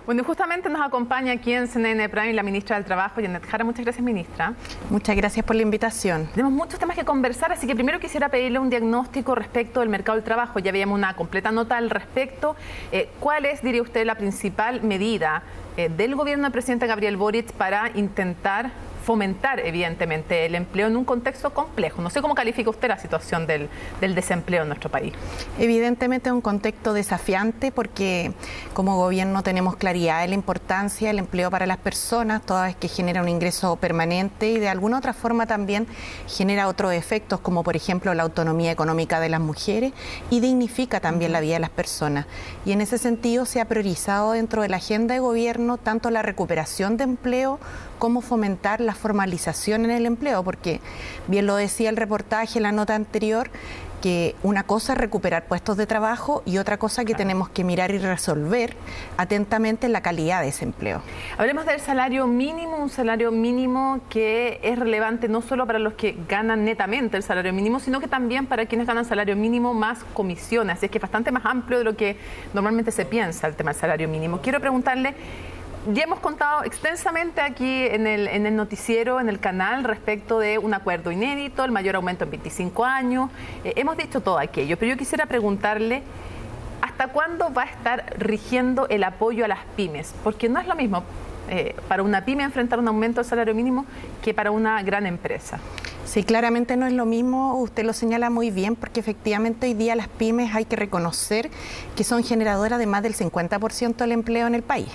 Bueno, justamente nos acompaña aquí en CNN Prime la ministra del Trabajo, Janet Jara. Muchas gracias, ministra. Muchas gracias por la invitación. Tenemos muchos temas que conversar, así que primero quisiera pedirle un diagnóstico respecto del mercado del trabajo. Ya veíamos una completa nota al respecto. ¿Cuál es, diría usted, la principal medida del gobierno del presidente Gabriel Boric para intentar fomentar, evidentemente, el empleo en un contexto complejo? No sé cómo califica usted la situación del desempleo en nuestro país. Evidentemente es un contexto desafiante porque como gobierno tenemos claridad de la importancia del empleo para las personas, toda vez que genera un ingreso permanente y de alguna otra forma también genera otros efectos, como por ejemplo la autonomía económica de las mujeres y dignifica también la vida de las personas. Y en ese sentido se ha priorizado dentro de la agenda de gobierno tanto la recuperación de empleo como fomentar la formalización en el empleo, porque bien lo decía el reportaje, la nota anterior, que una cosa es recuperar puestos de trabajo y otra cosa que tenemos que mirar y resolver atentamente es la calidad de ese empleo. Hablemos del salario mínimo, un salario mínimo que es relevante no solo para los que ganan netamente el salario mínimo, sino que también para quienes ganan salario mínimo más comisiones. Así es que es bastante más amplio de lo que normalmente se piensa el tema del salario mínimo. Quiero preguntarle, ya hemos contado extensamente aquí en el noticiero, en el canal, respecto de un acuerdo inédito, el mayor aumento en 25 años. Hemos dicho todo aquello, pero yo quisiera preguntarle, ¿hasta cuándo va a estar rigiendo el apoyo a las pymes? Porque no es lo mismo para una pyme enfrentar un aumento del salario mínimo que para una gran empresa. Sí, claramente no es lo mismo, usted lo señala muy bien, porque efectivamente hoy día las pymes hay que reconocer que son generadoras de más del 50% del empleo en el país.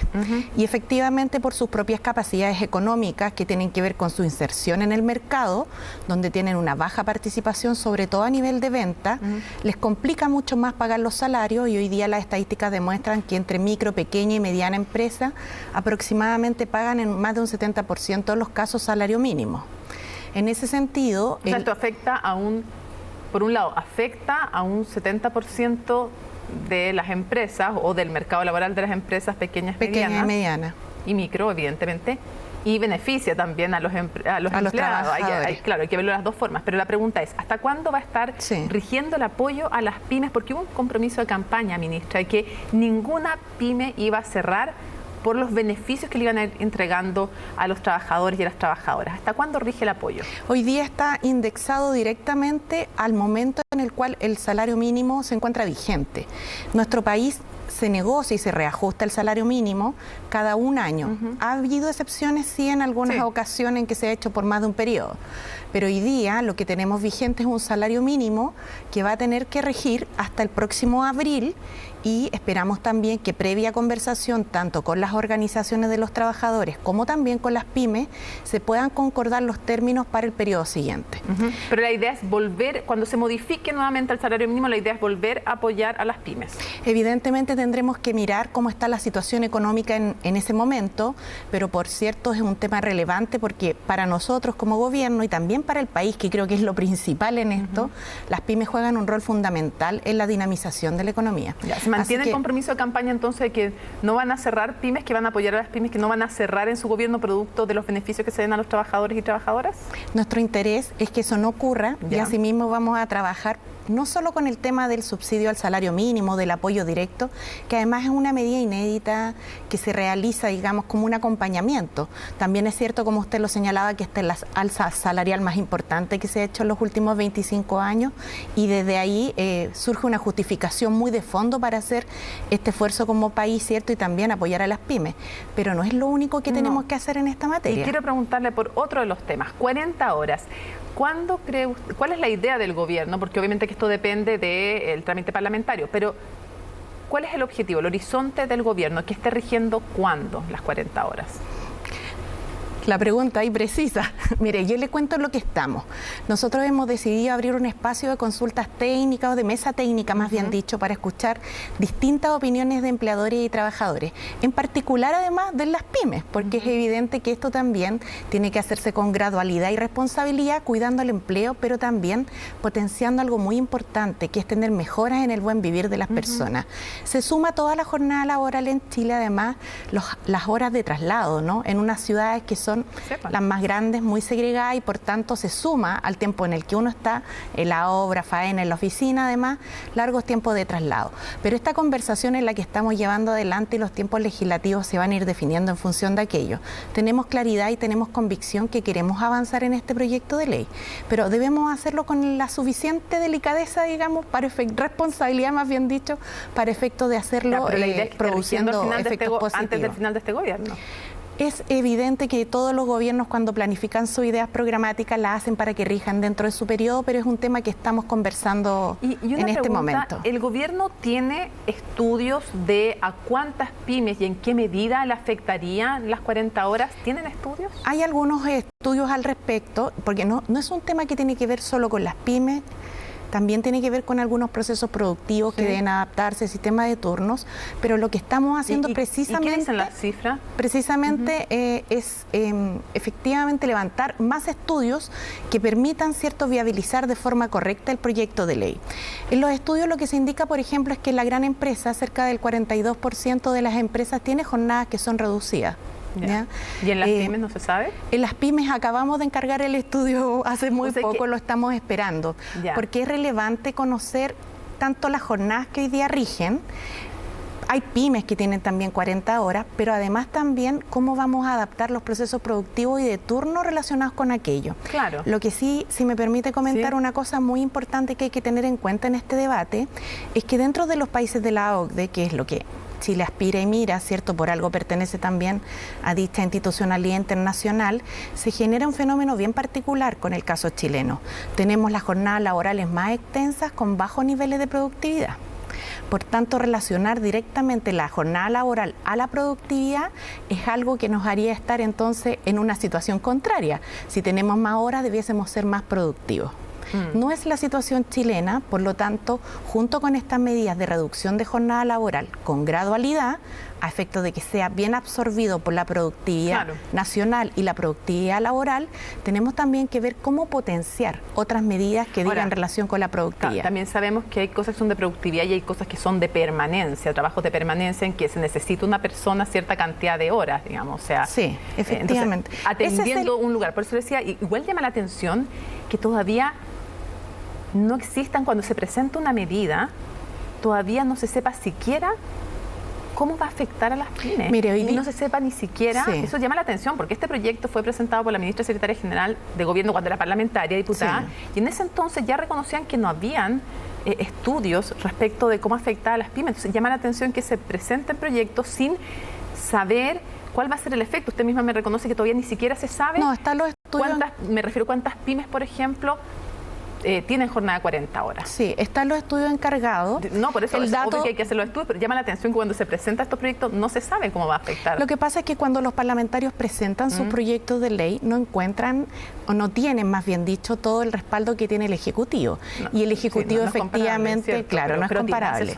Y efectivamente por sus propias capacidades económicas que tienen que ver con su inserción en el mercado, donde tienen una baja participación, sobre todo a nivel de venta, les complica mucho más pagar los salarios y hoy día las estadísticas demuestran que entre micro, pequeña y mediana empresa aproximadamente pagan en más de un 70% de los casos salario mínimo. En ese sentido... O sea, esto afecta por un lado, afecta a un 70% de las empresas o del mercado laboral de las empresas pequeñas, medianas y micro, evidentemente, y beneficia también a los empleados. Claro, hay que verlo de las dos formas, pero la pregunta es, ¿hasta cuándo va a estar rigiendo el apoyo a las pymes? Porque hubo un compromiso de campaña, ministra, de que ninguna pyme iba a cerrar por los beneficios que le iban a ir entregando a los trabajadores y a las trabajadoras. ¿Hasta cuándo rige el apoyo? Hoy día está indexado directamente al momento en el cual el salario mínimo se encuentra vigente. Nuestro país se negocia y se reajusta el salario mínimo cada un año. Ha habido excepciones, sí, en algunas ocasiones en que se ha hecho por más de un periodo. Pero hoy día lo que tenemos vigente es un salario mínimo que va a tener que regir hasta el próximo abril y esperamos también que previa conversación tanto con las organizaciones de los trabajadores como también con las pymes se puedan concordar los términos para el periodo siguiente. Pero la idea es volver, cuando se modifique nuevamente el salario mínimo, la idea es volver a apoyar a las pymes. Evidentemente tendremos que mirar cómo está la situación económica en ese momento, pero por cierto es un tema relevante porque para nosotros como gobierno y también para el país, que creo que es lo principal en esto, las pymes juegan un rol fundamental en la dinamización de la economía. ¿Mantiene el compromiso de campaña entonces de que no van a cerrar pymes, que van a apoyar a las pymes, que no van a cerrar en su gobierno producto de los beneficios que se den a los trabajadores y trabajadoras? Nuestro interés es que eso no ocurra y asimismo vamos a trabajar no solo con el tema del subsidio al salario mínimo, del apoyo directo, que además es una medida inédita que se realiza, digamos, como un acompañamiento. También es cierto, como usted lo señalaba, que esta es la alza salarial más importante que se ha hecho en los últimos 25 años y desde ahí surge una justificación muy de fondo para hacer este esfuerzo como país, ¿cierto? Y también apoyar a las pymes. Pero no es lo único que tenemos que hacer en esta materia. Y quiero preguntarle por otro de los temas, 40 horas. ¿Cuándo cree usted, cuál es la idea del gobierno? Porque obviamente que esto depende del trámite parlamentario, pero ¿cuál es el objetivo, el horizonte del gobierno? ¿Que esté rigiendo cuándo las 40 horas? La pregunta ahí precisa. Mire, yo le cuento lo que estamos. Nosotros hemos decidido abrir un espacio de consultas técnicas o de mesa técnica, más bien dicho, para escuchar distintas opiniones de empleadores y trabajadores, en particular además de las pymes, porque es evidente que esto también tiene que hacerse con gradualidad y responsabilidad, cuidando el empleo, pero también potenciando algo muy importante, que es tener mejoras en el buen vivir de las personas. Se suma toda la jornada laboral en Chile, además, las horas de traslado, ¿no? En unas ciudades que son son las más grandes, muy segregadas, y por tanto se suma al tiempo en el que uno está en la obra, faena, en la oficina, además, largos tiempos de traslado. Pero esta conversación es la que estamos llevando adelante y los tiempos legislativos se van a ir definiendo en función de aquello. Tenemos claridad y tenemos convicción que queremos avanzar en este proyecto de ley, pero debemos hacerlo con la suficiente delicadeza, digamos, responsabilidad más bien dicho, para efecto de hacerlo produciendo efectos positivos. Antes del final de este gobierno. Es evidente que todos los gobiernos cuando planifican sus ideas programáticas las hacen para que rijan dentro de su periodo, pero es un tema que estamos conversando en este momento. ¿El gobierno tiene estudios de a cuántas pymes y en qué medida le afectarían las 40 horas? ¿Tienen estudios? Hay algunos estudios al respecto, porque no es un tema que tiene que ver solo con las pymes. También tiene que ver con algunos procesos productivos que deben adaptarse, sistemas de turnos, pero lo que estamos haciendo precisamente... ¿Y qué dicen las cifras? Precisamente es efectivamente levantar más estudios que permitan viabilizar de forma correcta el proyecto de ley. En los estudios lo que se indica, por ejemplo, es que en la gran empresa, cerca del 42% de las empresas tiene jornadas que son reducidas. ¿Ya? ¿Y en las pymes no se sabe? En las pymes acabamos de encargar el estudio hace muy poco, lo estamos esperando, porque es relevante conocer tanto las jornadas que hoy día rigen. Hay pymes que tienen también 40 horas, pero además también cómo vamos a adaptar los procesos productivos y de turno relacionados con aquello. Claro. Lo que sí, si me permite comentar una cosa muy importante que hay que tener en cuenta en este debate, es que dentro de los países de la OCDE, que es lo que Chile aspira y mira, ¿cierto? Por algo pertenece también a dicha institucionalidad internacional, se genera un fenómeno bien particular con el caso chileno. Tenemos las jornadas laborales más extensas con bajos niveles de productividad. Por tanto, relacionar directamente la jornada laboral a la productividad es algo que nos haría estar entonces en una situación contraria. Si tenemos más horas, debiésemos ser más productivos. No es la situación chilena, por lo tanto, junto con estas medidas de reducción de jornada laboral con gradualidad, a efecto de que sea bien absorbido por la productividad nacional y la productividad laboral, tenemos también que ver cómo potenciar otras medidas que digan relación con la productividad. También sabemos que hay cosas que son de productividad y hay cosas que son de permanencia, trabajos de permanencia en que se necesita una persona cierta cantidad de horas, digamos. O sea, sí, efectivamente. Entonces, atendiendo un lugar. Por eso decía, igual llama la atención que todavía no existan, cuando se presenta una medida, todavía no se sepa siquiera cómo va a afectar a las pymes. Mire, y no se sepa ni siquiera, eso llama la atención, porque este proyecto fue presentado por la ministra secretaria general de Gobierno cuando era parlamentaria, diputada, y en ese entonces ya reconocían que no habían estudios respecto de cómo afectaba a las pymes. Entonces llama la atención que se presenten proyectos sin saber cuál va a ser el efecto. Usted misma me reconoce que todavía ni siquiera se sabe. No, están los estudios. Me refiero a cuántas pymes, por ejemplo, tienen jornada de 40 horas. Sí, están los estudios encargados. No, por eso es obvio que hay que hacer los estudios, pero llama la atención que cuando se presentan estos proyectos no se sabe cómo va a afectar. Lo que pasa es que cuando los parlamentarios presentan sus proyectos de ley, no encuentran, o no tienen, más bien dicho, todo el respaldo que tiene el Ejecutivo. Y el Ejecutivo efectivamente, claro, no es comparable.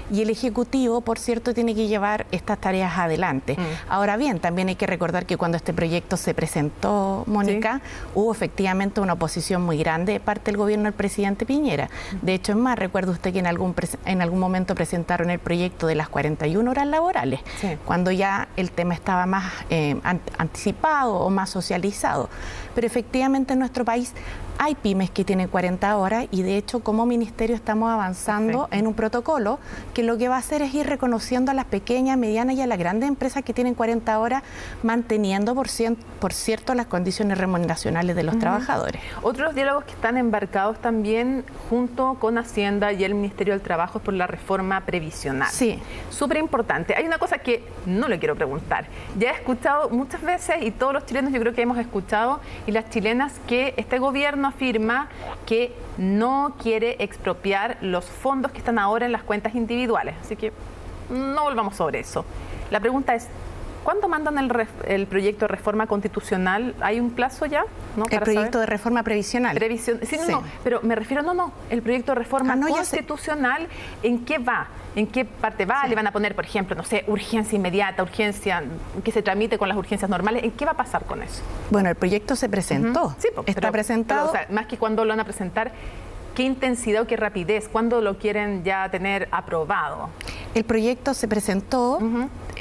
Y el Ejecutivo, por cierto, tiene que llevar estas tareas adelante. Ahora bien, también hay que recordar que cuando este proyecto se presentó, Mónica, hubo efectivamente una oposición muy grande de parte del gobierno del presidente Piñera. De hecho, es más, recuerda usted que en algún momento presentaron el proyecto de las 41 horas laborales, cuando ya el tema estaba más anticipado o más socializado. Pero efectivamente en nuestro país hay pymes que tienen 40 horas y de hecho como ministerio estamos avanzando en un protocolo que lo que va a hacer es ir reconociendo a las pequeñas, medianas y a las grandes empresas que tienen 40 horas, manteniendo por cierto las condiciones remuneracionales de los trabajadores. Otros diálogos que están embarcados también junto con Hacienda y el Ministerio del Trabajo es por la reforma previsional. Sí. Súper importante. Hay una cosa que no le quiero preguntar. Ya he escuchado muchas veces y todos los chilenos yo creo que hemos escuchado y las chilenas que este gobierno afirma que no quiere expropiar los fondos que están ahora en las cuentas individuales. Así que no volvamos sobre eso. La pregunta es, ¿cuándo mandan el proyecto de reforma constitucional? ¿Hay un plazo ya? ¿No? El proyecto de reforma previsional. Sí, no, pero me refiero, el proyecto de reforma constitucional, ¿en qué va? ¿En qué parte va? ¿Le van a poner, por ejemplo, no sé, urgencia inmediata, urgencia que se tramite con las urgencias normales? ¿En qué va a pasar con eso? Bueno, el proyecto se presentó. Sí, está presentado. Pero, o sea, más que cuándo lo van a presentar, ¿qué intensidad o qué rapidez? ¿Cuándo lo quieren ya tener aprobado? El proyecto se presentó,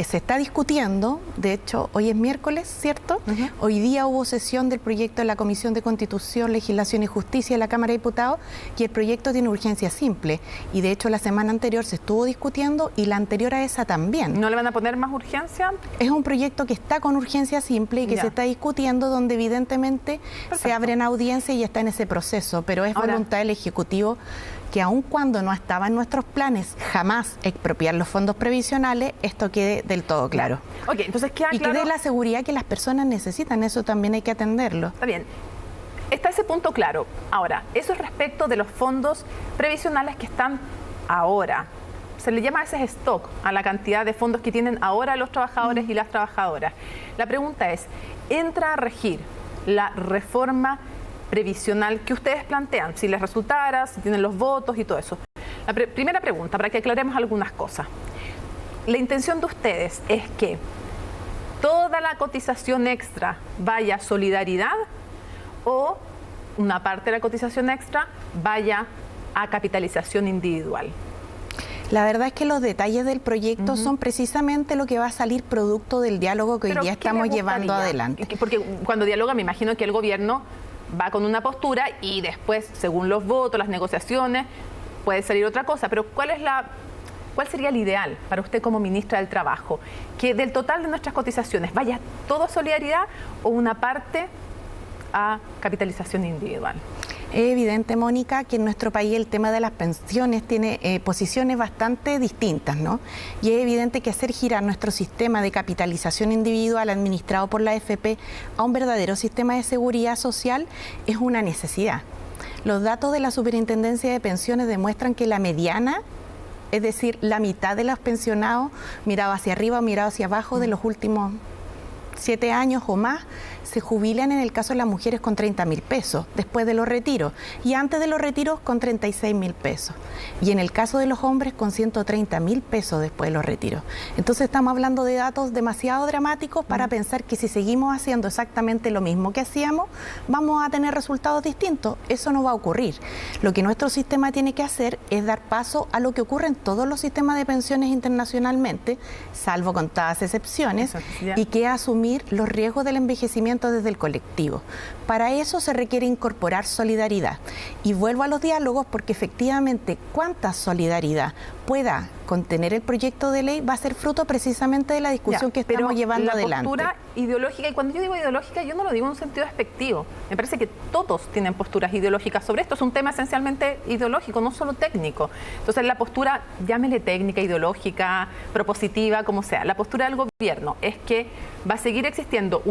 se está discutiendo, de hecho, hoy es miércoles, ¿cierto? Hoy día hubo sesión del proyecto en la Comisión de Constitución, Legislación y Justicia de la Cámara de Diputados, y el proyecto tiene urgencia simple. Y de hecho la semana anterior se estuvo discutiendo y la anterior a esa también. ¿No le van a poner más urgencia? Es un proyecto que está con urgencia simple y que se está discutiendo, donde evidentemente se abren audiencias y está en ese proceso, pero es voluntad del Ejecutivo que aun cuando no estaba en nuestros planes jamás expropiar los fondos previsionales, esto quede del todo claro. Ok, entonces queda y claro... que dé la seguridad que las personas necesitan, eso también hay que atenderlo. Está bien. Está ese punto claro. Ahora, eso es respecto de los fondos previsionales que están ahora. Se le llama a veces stock, a la cantidad de fondos que tienen ahora los trabajadores y las trabajadoras. La pregunta es, ¿entra a regir la reforma previsional que ustedes plantean? Si les resultara, si tienen los votos y todo eso. La primera pregunta, para que aclaremos algunas cosas. La intención de ustedes es que toda la cotización extra vaya a solidaridad o una parte de la cotización extra vaya a capitalización individual. La verdad es que los detalles del proyecto son precisamente lo que va a salir producto del diálogo que hoy día estamos llevando adelante. Porque cuando dialoga me imagino que el gobierno va con una postura y después, según los votos, las negociaciones, puede salir otra cosa. Pero ¿cuál sería el ideal para usted como ministra del Trabajo? ¿Que del total de nuestras cotizaciones vaya todo a solidaridad o una parte a capitalización individual? Es evidente, Mónica, que en nuestro país el tema de las pensiones tiene posiciones bastante distintas, ¿no? Y es evidente que hacer girar nuestro sistema de capitalización individual administrado por la AFP a un verdadero sistema de seguridad social es una necesidad. Los datos de la Superintendencia de Pensiones demuestran que la mediana, es decir, la mitad de los pensionados, mirado hacia arriba o mirado hacia abajo, de los últimos 7 años o más, se jubilan en el caso de las mujeres con 30.000 pesos después de los retiros y antes de los retiros con 36.000 pesos y en el caso de los hombres con 130.000 pesos después de los retiros. Entonces estamos hablando de datos demasiado dramáticos para pensar que si seguimos haciendo exactamente lo mismo que hacíamos vamos a tener resultados distintos. Eso no va a ocurrir. Lo que nuestro sistema tiene que hacer es dar paso a lo que ocurre en todos los sistemas de pensiones internacionalmente, salvo contadas excepciones, y que es asumir los riesgos del envejecimiento desde el colectivo. Para eso se requiere incorporar solidaridad. Y vuelvo a los diálogos porque efectivamente cuánta solidaridad pueda contener el proyecto de ley va a ser fruto precisamente de la discusión que estamos llevando adelante. La postura ideológica, y cuando yo digo ideológica yo no lo digo en un sentido despectivo, me parece que todos tienen posturas ideológicas sobre esto, es un tema esencialmente ideológico, no solo técnico. Entonces la postura, llámele técnica, ideológica, propositiva, como sea, la postura del gobierno es que va a seguir existiendo,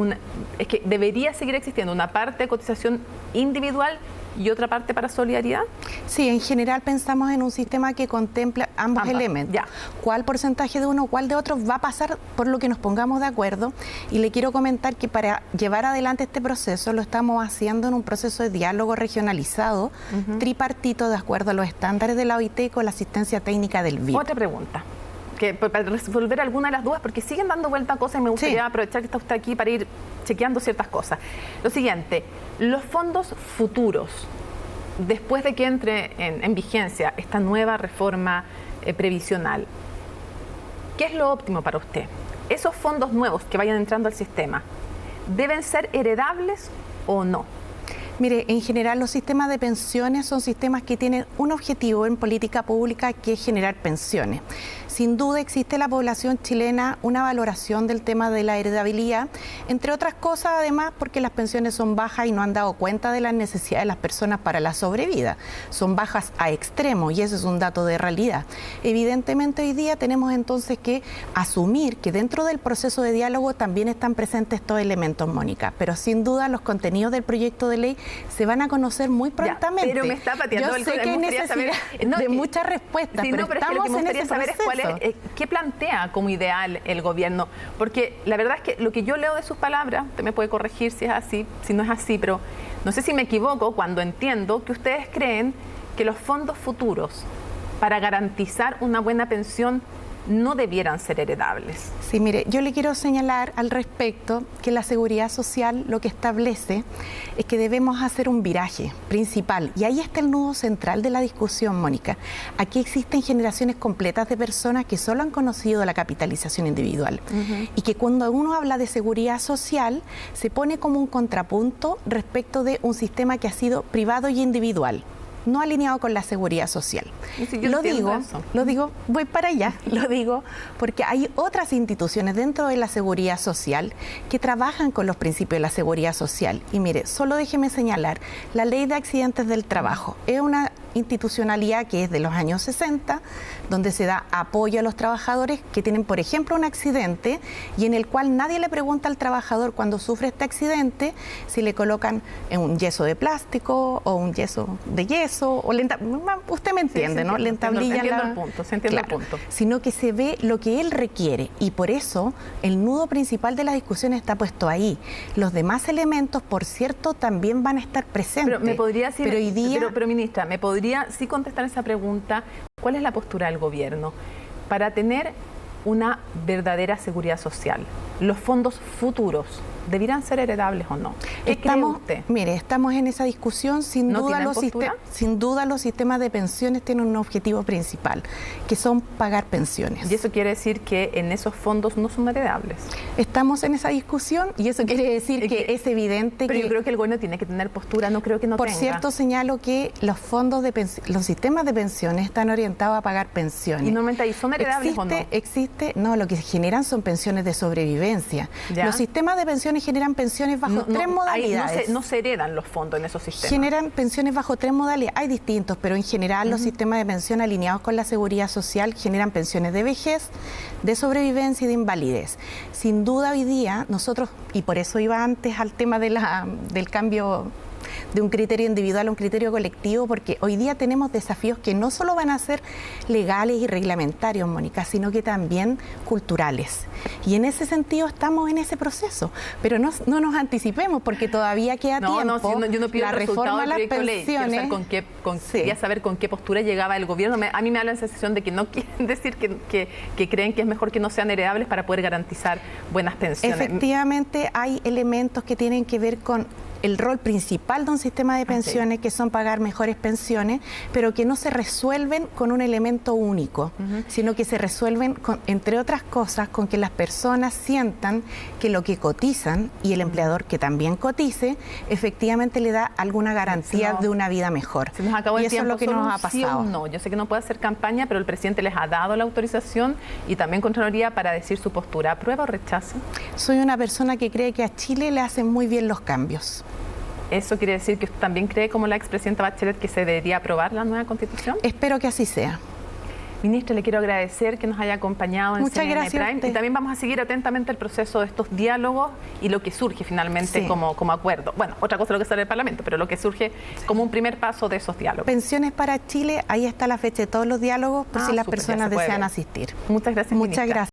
es que debería seguir existiendo una parte de cotización individual y otra parte para solidaridad. Sí, en general pensamos en un sistema que contempla ambos elementos. ¿Cuál porcentaje de uno, cuál de otro va a pasar por lo que nos pongamos de acuerdo? Y le quiero comentar que para llevar adelante este proceso lo estamos haciendo en un proceso de diálogo regionalizado, tripartito, de acuerdo a los estándares de la OIT y con la asistencia técnica del BID. Otra pregunta, que para resolver alguna de las dudas, porque siguen dando vuelta a cosas y me gustaría aprovechar que está usted aquí para ir chequeando ciertas cosas. Lo siguiente, los fondos futuros, después de que entre en vigencia esta nueva reforma previsional, ¿qué es lo óptimo para usted? ¿Esos fondos nuevos que vayan entrando al sistema deben ser heredables o no? Mire, en general los sistemas de pensiones son sistemas que tienen un objetivo en política pública que es generar pensiones. Sin duda existe en la población chilena una valoración del tema de la heredabilidad, entre otras cosas además porque las pensiones son bajas y no han dado cuenta de las necesidades de las personas para la sobrevida. Son bajas a extremo y ese es un dato de realidad. Evidentemente hoy día tenemos entonces que asumir que dentro del proceso de diálogo también están presentes estos elementos, Mónica, pero sin duda los contenidos del proyecto de ley se van a conocer muy prontamente. Pero me está pateando Yo sé que hay necesidad de muchas respuestas, pero estamos en ese proceso. ¿Qué plantea como ideal el gobierno? Porque la verdad es que lo que yo leo de sus palabras, usted me puede corregir si es así, si no es así, pero no sé si me equivoco cuando entiendo que ustedes creen que los fondos futuros para garantizar una buena pensión no debieran ser heredables. Sí, mire, yo le quiero señalar al respecto que la seguridad social lo que establece es que debemos hacer un viraje principal, y ahí está el nudo central de la discusión, Mónica. Aquí existen generaciones completas de personas que solo han conocido la capitalización individual y que cuando uno habla de seguridad social se pone como un contrapunto respecto de un sistema que ha sido privado y individual, no alineado con la seguridad social. Sí, lo digo, voy para allá, lo digo porque hay otras instituciones dentro de la seguridad social que trabajan con los principios de la seguridad social. Y mire, solo déjeme señalar, la Ley de Accidentes del Trabajo es una institucionalidad que es de los años 60, donde se da apoyo a los trabajadores que tienen, por ejemplo, un accidente y en el cual nadie le pregunta al trabajador cuando sufre este accidente si le colocan un yeso de plástico o un yeso de yeso, o usted me entiende, sí, ¿no? Le entablillan se entiende el punto. Sino que se ve lo que él requiere, y por eso el nudo principal de la discusión está puesto ahí. Los demás elementos, por cierto, también van a estar presentes. Pero me podría decir, pero hoy día, pero ministra, ¿me podría sí contestar esa pregunta? ¿Cuál es la postura del gobierno para tener una verdadera seguridad social? ¿Los fondos futuros debieran ser heredables o no? ¿Qué cree usted? Mire, estamos en esa discusión. Sin duda los sistemas de pensiones tienen un objetivo principal, que son pagar pensiones. ¿Y eso quiere decir que en esos fondos no son heredables? Estamos en esa discusión y eso quiere decir que es evidente pero yo creo que el gobierno tiene que tener postura, no creo que no tenga. Por cierto, señalo que los fondos de los sistemas de pensiones están orientados a pagar pensiones. ¿Y normalmente ahí son heredables o no? No, lo que generan son pensiones de sobrevivencia. ¿Ya? Los sistemas de pensiones generan pensiones bajo tres modalidades. No se heredan los fondos en esos sistemas. Generan pensiones bajo tres modalidades. Hay distintos, pero en general los sistemas de pensión alineados con la seguridad social generan pensiones de vejez, de sobrevivencia y de invalidez. Sin duda hoy día nosotros, y por eso iba antes al tema de del cambio de un criterio individual a un criterio colectivo, porque hoy día tenemos desafíos que no solo van a ser legales y reglamentarios, Mónica, sino que también culturales. Y en ese sentido estamos en ese proceso, pero no nos anticipemos porque todavía queda tiempo. Yo no pido la el reforma a las pensiones. Quería saber con qué postura llegaba el gobierno. A mí me da la sensación de que no quieren decir que creen que es mejor que no sean heredables para poder garantizar buenas pensiones. Efectivamente, hay elementos que tienen que ver con el rol principal de un sistema de pensiones, que son pagar mejores pensiones, pero que no se resuelven con un elemento único, sino que se resuelven, entre otras cosas, con que las personas sientan que lo que cotizan y el empleador que también cotice, efectivamente le da alguna garantía de una vida mejor. Se nos acabó y el eso tiempo. Es lo que nos ha pasado. No, yo sé que no puede hacer campaña, pero el presidente les ha dado la autorización y también Contraloría para decir su postura. ¿Aprueba o rechaza? Soy una persona que cree que a Chile le hacen muy bien los cambios. ¿Eso quiere decir que usted también cree, como la expresidenta Bachelet, que se debería aprobar la nueva Constitución? Espero que así sea. Ministra, le quiero agradecer que nos haya acompañado en CNN Prime, y también vamos a seguir atentamente el proceso de estos diálogos y lo que surge finalmente como acuerdo. Bueno, otra cosa es lo que sale del Parlamento, pero lo que surge como un primer paso de esos diálogos. Pensiones para Chile, ahí está la fecha de todos los diálogos por si las personas desean asistir. Muchas gracias, ministra. Muchas gracias.